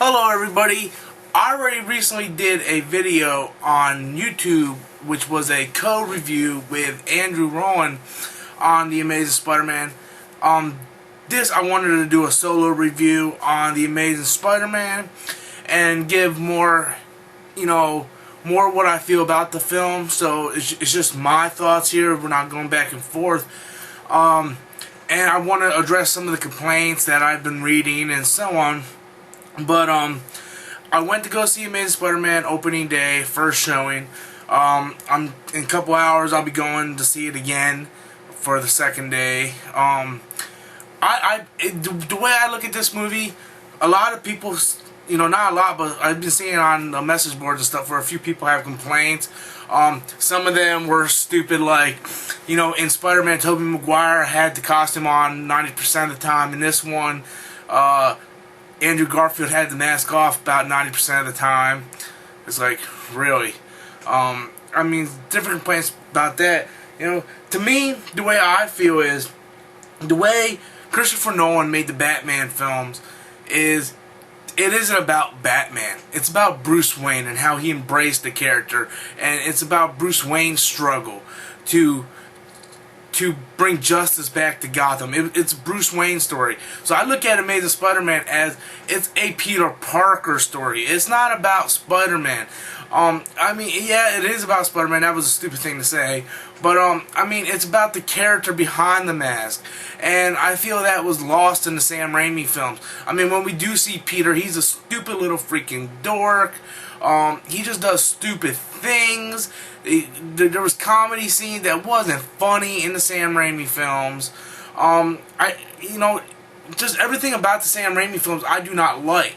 Hello everybody. I already recently did a video on YouTube which was a co-review with Andrew Rowan on The Amazing Spider-Man. This I wanted to do a solo review on The Amazing Spider-Man and give more, more what I feel about the film. So it's just my thoughts here. We're not going back and forth. And I want to address some of the complaints that I've been reading and so on. But I went to go see Amazing Spider-Man opening day, first showing. In a couple hours I'll be going to see it again for the second day. The way I look at this movie, a lot of people, not a lot, but I've been seeing on the message boards and stuff where a few people have complaints. Some of them were stupid, like, in Spider-Man, Tobey Maguire had the costume on 90% of the time. In this one, Andrew Garfield had the mask off about 90% of the time. It's like, really? Different complaints about that. To me, the way I feel is, the way Christopher Nolan made the Batman films is, it isn't about Batman. It's about Bruce Wayne and how he embraced the character. And it's about Bruce Wayne's struggle to bring justice back to Gotham. It's Bruce Wayne's story. So I look at Amazing Spider-Man as it's a Peter Parker story. It's not about Spider-Man. Yeah, it is about Spider-Man. That was a stupid thing to say. But, it's about the character behind the mask. And I feel that was lost in the Sam Raimi films. When we do see Peter, he's a stupid little freaking dork. He just does stupid things. There was comedy scenes that wasn't funny in the Sam Raimi films. Just everything about the Sam Raimi films I do not like.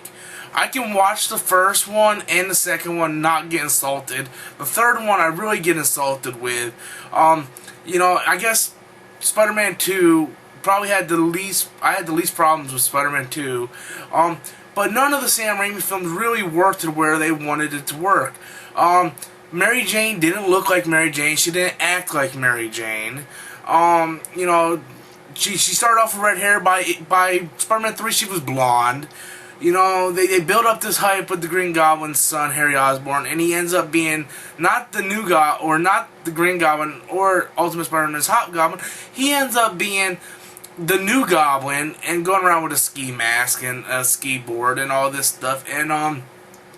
I can watch the first one and the second one, not get insulted. The third one I really get insulted with. I guess Spider-Man 2 probably had the least. I had the least problems with Spider-Man 2. But none of the Sam Raimi films really worked to where they wanted it to work. Mary Jane didn't look like Mary Jane. She didn't act like Mary Jane. She started off with red hair. By Spider-Man 3, she was blonde. They build up this hype with the Green Goblin's son, Harry Osborn, and he ends up being not the new or not the Green Goblin or Ultimate Spider-Man's Hobgoblin. He ends up being the new Goblin and going around with a ski mask and a ski board and all this stuff. And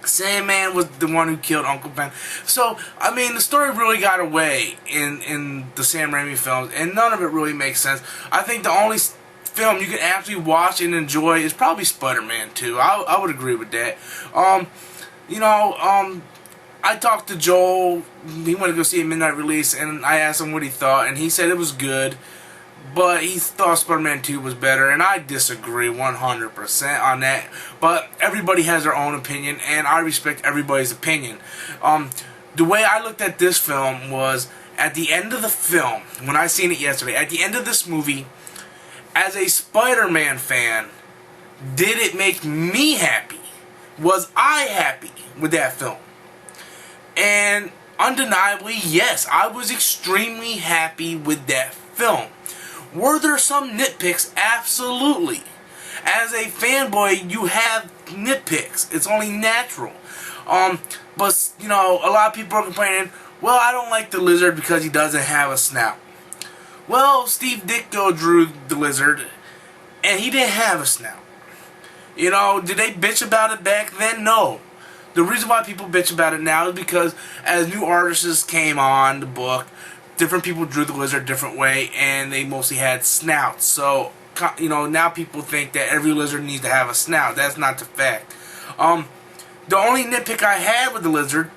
Sandman was the one who killed Uncle Ben. So, the story really got away in the Sam Raimi films, and none of it really makes sense. I think the only film you can actually watch and enjoy is probably Spider-Man 2. I would agree with that. I talked to Joel. He wanted to go see a midnight release, and I asked him what he thought, and he said it was good, but he thought Spider-Man 2 was better, and I disagree 100% on that. But everybody has their own opinion, and I respect everybody's opinion. The way I looked at this film was, at the end of the film, when I seen it yesterday, at the end of this movie, as a Spider-Man fan, did it make me happy? Was I happy with that film? And undeniably, yes, I was extremely happy with that film. Were there some nitpicks? Absolutely. As a fanboy, you have nitpicks. It's only natural. But, a lot of people are complaining, well, I don't like the Lizard because he doesn't have a snout. Well, Steve Ditko drew the Lizard, and he didn't have a snout. Did they bitch about it back then? No. The reason why people bitch about it now is because as new artists came on the book, different people drew the Lizard a different way, and they mostly had snouts. So, now people think that every Lizard needs to have a snout. That's not the fact. The only nitpick I had with the Lizard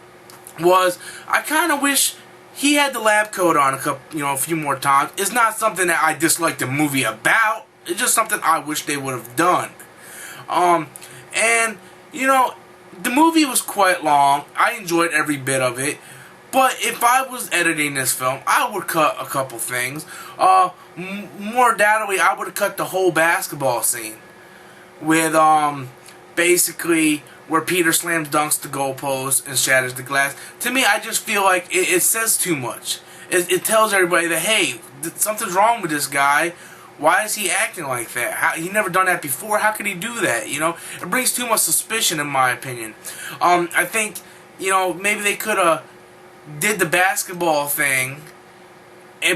was I kind of wish he had the lab coat on a few more times. It's not something that I dislike the movie about. It's just something I wish they would have done. The movie was quite long. I enjoyed every bit of it. But if I was editing this film, I would cut a couple things. More undoubtedly, I would have cut the whole basketball scene with basically where Peter slams dunks the goalpost and shatters the glass. To me, I just feel like it says too much. It tells everybody that, hey, something's wrong with this guy. Why is he acting like that? He never done that before. How could he do that? You know, it brings too much suspicion, in my opinion. I think, you know, maybe they could have did the basketball thing,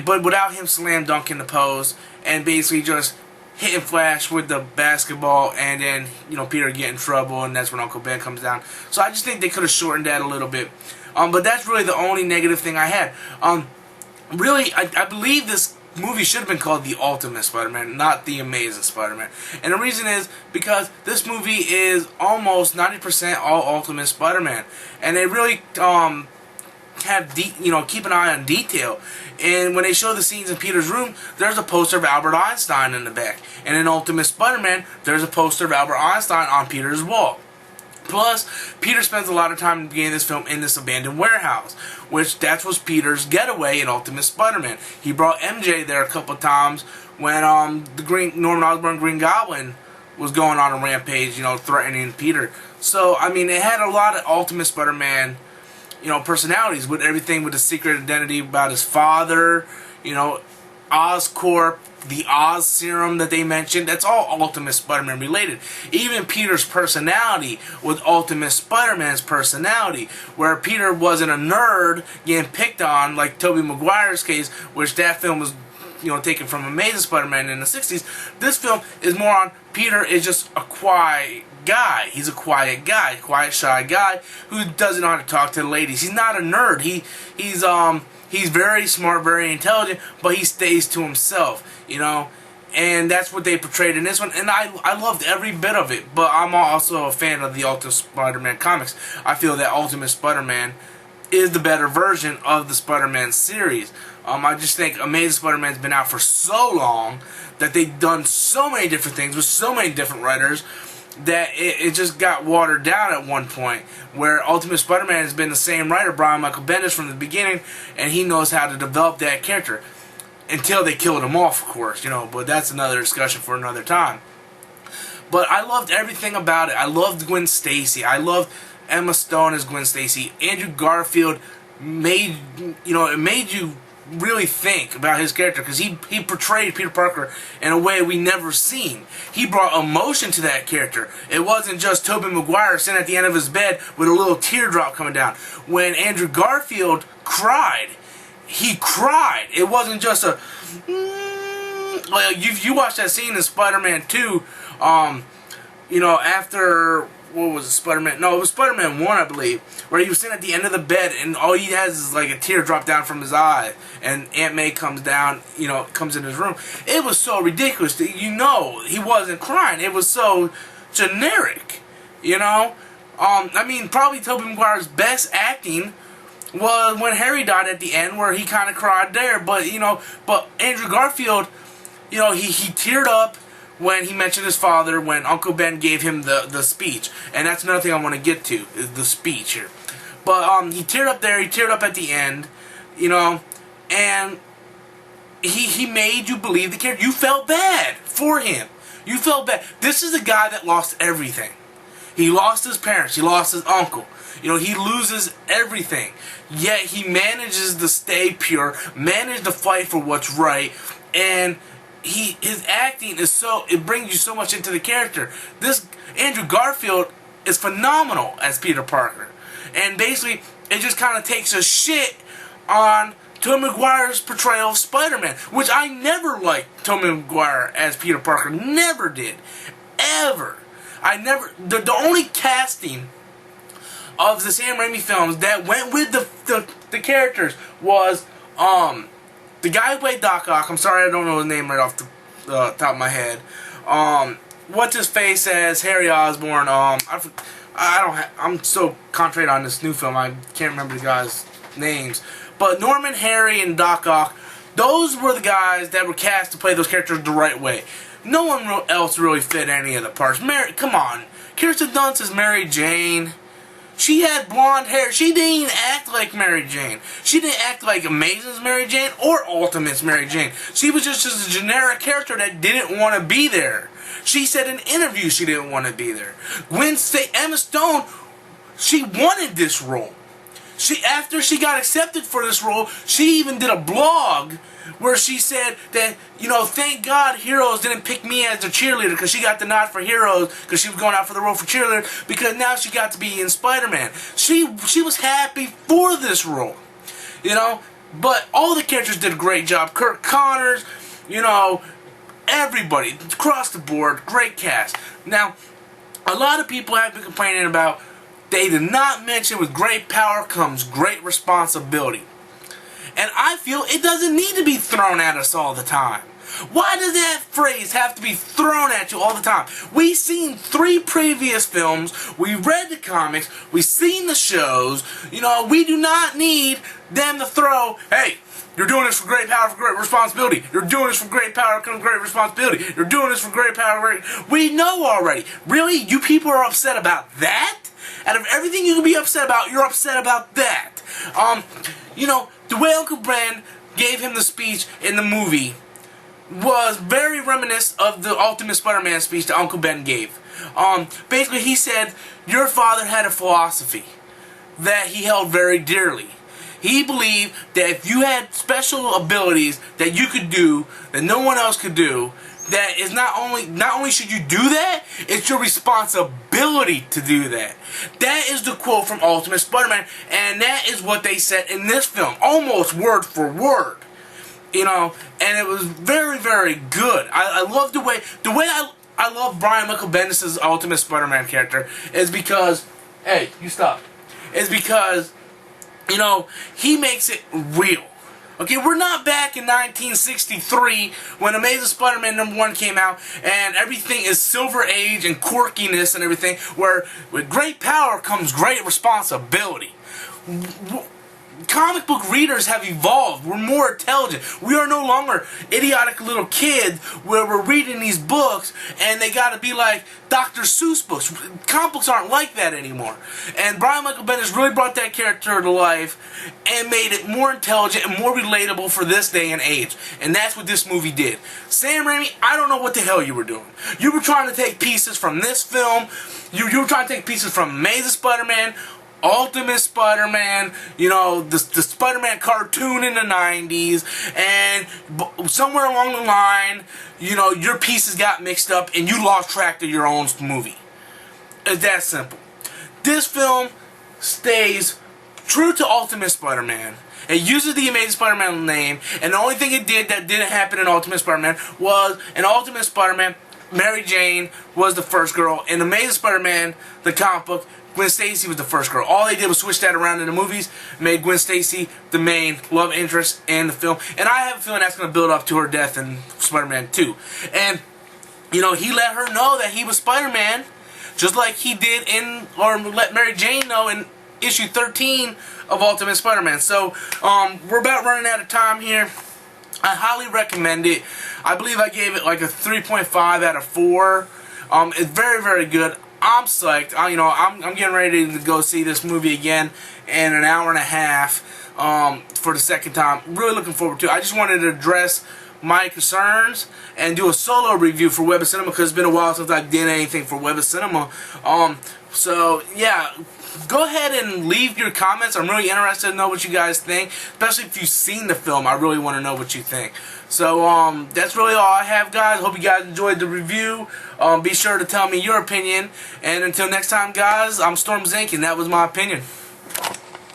but without him slam dunking the post, and basically just hitting Flash with the basketball, and then, you know, Peter get in trouble, and that's when Uncle Ben comes down. So I just think they could have shortened that a little bit. But that's really the only negative thing I had. Really, I believe this movie should have been called The Ultimate Spider-Man, not The Amazing Spider-Man. And the reason is because this movie is almost 90% all Ultimate Spider-Man. And they really keep an eye on detail. And when they show the scenes in Peter's room, there's a poster of Albert Einstein in the back. And in Ultimate Spider-Man, there's a poster of Albert Einstein on Peter's wall. Plus, Peter spends a lot of time in the beginning of this film in this abandoned warehouse, which that was Peter's getaway in Ultimate Spider-Man. He brought MJ there a couple times when the Norman Osborn Green Goblin was going on a rampage, you know, threatening Peter. So, I mean, it had a lot of Ultimate Spider-Man, you know, personalities, with everything with the secret identity about his father, you know, Oscorp, the Oz serum that they mentioned. That's all Ultimate Spider-Man related. Even Peter's personality with Ultimate Spider-Man's personality, where Peter wasn't a nerd getting picked on like Tobey Maguire's case, which that film was, you know, taken from Amazing Spider-Man in the 60s. This film is more on Peter is just a quiet guy. He's a quiet guy, quiet, shy guy who doesn't know how to talk to the ladies. He's not a nerd. He's very smart, very intelligent, but he stays to himself, you know. And that's what they portrayed in this one. And I loved every bit of it. But I'm also a fan of the Ultimate Spider-Man comics. I feel that Ultimate Spider-Man is the better version of the Spider-Man series. I just think Amazing Spider-Man's been out for so long that they've done so many different things with so many different writers that it just got watered down at one point, where Ultimate Spider-Man has been the same writer, Brian Michael Bendis, from the beginning, and he knows how to develop that character. Until they killed him off, of course, you know, but that's another discussion for another time. But I loved everything about it. I loved Gwen Stacy. I loved Emma Stone as Gwen Stacy. Andrew Garfield made you really think about his character, because he portrayed Peter Parker in a way we never seen. He brought emotion to that character. It wasn't just Tobey Maguire sitting at the end of his bed with a little teardrop coming down. When Andrew Garfield cried, he cried. It wasn't just a well, you watch that scene in Spider-Man 2, you know, after, what was it, Spider-Man? No, it was Spider-Man 1, I believe, where he was sitting at the end of the bed and all he has is like a tear drop down from his eye, and Aunt May comes down, you know, comes in his room. It was so ridiculous that, you know, he wasn't crying. It was so generic, you know. I mean, probably Tobey Maguire's best acting was when Harry died at the end, where he kind of cried there. But, you know, but Andrew Garfield, you know, he teared up when he mentioned his father, when Uncle Ben gave him the speech. And that's another thing I want to get to, is the speech here. But he teared up there, he teared up at the end, you know, and he made you believe the character. You felt bad for him. You felt bad. This is a guy that lost everything. He lost his parents, he lost his uncle. You know, he loses everything. Yet he manages to stay pure, manage to fight for what's right, and his acting is so, it brings you so much into the character. This Andrew Garfield is phenomenal as Peter Parker. And basically, it just kind of takes a shit on Tobey Maguire's portrayal of Spider-Man, which I never liked Tobey Maguire as Peter Parker. Never did. Ever. The only casting of the Sam Raimi films that went with the characters was the guy who played Doc Ock. I'm sorry, I don't know his name right off the top of my head. What's his face as Harry Osborn? I'm so concentrated on this new film, I can't remember the guys' names. But Norman, Harry, and Doc Ock, those were the guys that were cast to play those characters the right way. No one else really fit any of the parts. Come on, Kirsten Dunst is Mary Jane. She had blonde hair. She didn't even act like Mary Jane. She didn't act like Amazing's Mary Jane or Ultimate's Mary Jane. She was just a generic character that didn't want to be there. She said in interviews she didn't want to be there. Emma Stone, she wanted this role. After she got accepted for this role, she even did a blog where she said that, you know, thank God Heroes didn't pick me as a cheerleader, because she got the nod for Heroes because she was going out for the role for cheerleader, because now she got to be in Spider-Man. She was happy for this role, you know. But all the characters did a great job. Kirk Connors, you know, everybody across the board, great cast. Now, a lot of people have been complaining about they did not mention with great power comes great responsibility. And I feel it doesn't need to be thrown at us all the time. Why does that phrase have to be thrown at you all the time? We've seen 3 previous films, we read the comics, we've seen the shows, you know, we do not need them to throw, hey, you're doing this for great power, for great responsibility. You're doing this for great power, comes great responsibility. You're doing this for great power, we know already. Really? You people are upset about that? Out of everything you can be upset about, you're upset about that. You know, the way Uncle Ben gave him the speech in the movie was very reminiscent of the Ultimate Spider-Man speech that Uncle Ben gave. Basically, he said, your father had a philosophy that he held very dearly. He believed that if you had special abilities that you could do, that no one else could do, that is not only should you do that, it's your responsibility to do that. That is the quote from Ultimate Spider-Man, and that is what they said in this film, almost word for word. You know, and it was very, very good. I love the way I love Brian Michael Bendis' Ultimate Spider-Man character is because, hey, you stop. Is because, you know, he makes it real. Okay, we're not back in 1963 when Amazing Spider-Man #1 came out and everything is Silver Age and quirkiness and everything, where with great power comes great responsibility. Comic book readers have evolved. We're more intelligent. We are no longer idiotic little kids where we're reading these books and they gotta be like Dr. Seuss books. Comic books aren't like that anymore. And Brian Michael Bendis really brought that character to life and made it more intelligent and more relatable for this day and age. And that's what this movie did. Sam Raimi, I don't know what the hell you were doing. You were trying to take pieces from this film. You were trying to take pieces from Amazing Spider-Man, Ultimate Spider-Man, you know, the Spider-Man cartoon in the 90s, and somewhere along the line, you know, your pieces got mixed up and you lost track of your own movie. It's that simple. This film stays true to Ultimate Spider-Man. It uses the Amazing Spider-Man name, and the only thing it did that didn't happen in Ultimate Spider-Man was in Ultimate Spider-Man, Mary Jane was the first girl. In Amazing Spider-Man, the comic book, Gwen Stacy was the first girl. All they did was switch that around in the movies, made Gwen Stacy the main love interest in the film. And I have a feeling that's going to build up to her death in Spider-Man 2. And, you know, he let her know that he was Spider-Man, just like he did or let Mary Jane know in issue 13 of Ultimate Spider-Man. So, we're about running out of time here. I highly recommend it. I believe I gave it like a 3.5 out of 4. It's very, very good. I'm psyched. I'm getting ready to go see this movie again in an hour and a half for the second time. Really looking forward to it. I just wanted to address my concerns and do a solo review for Web of Cinema because it's been a while since I did anything for Web of Cinema. So yeah, go ahead and leave your comments. I'm really interested to know what you guys think, especially if you've seen the film. I really want to know what you think. So that's really all I have, guys. Hope you guys enjoyed the review. Be sure to tell me your opinion. And until next time, guys, I'm Storm Zink, and that was my opinion.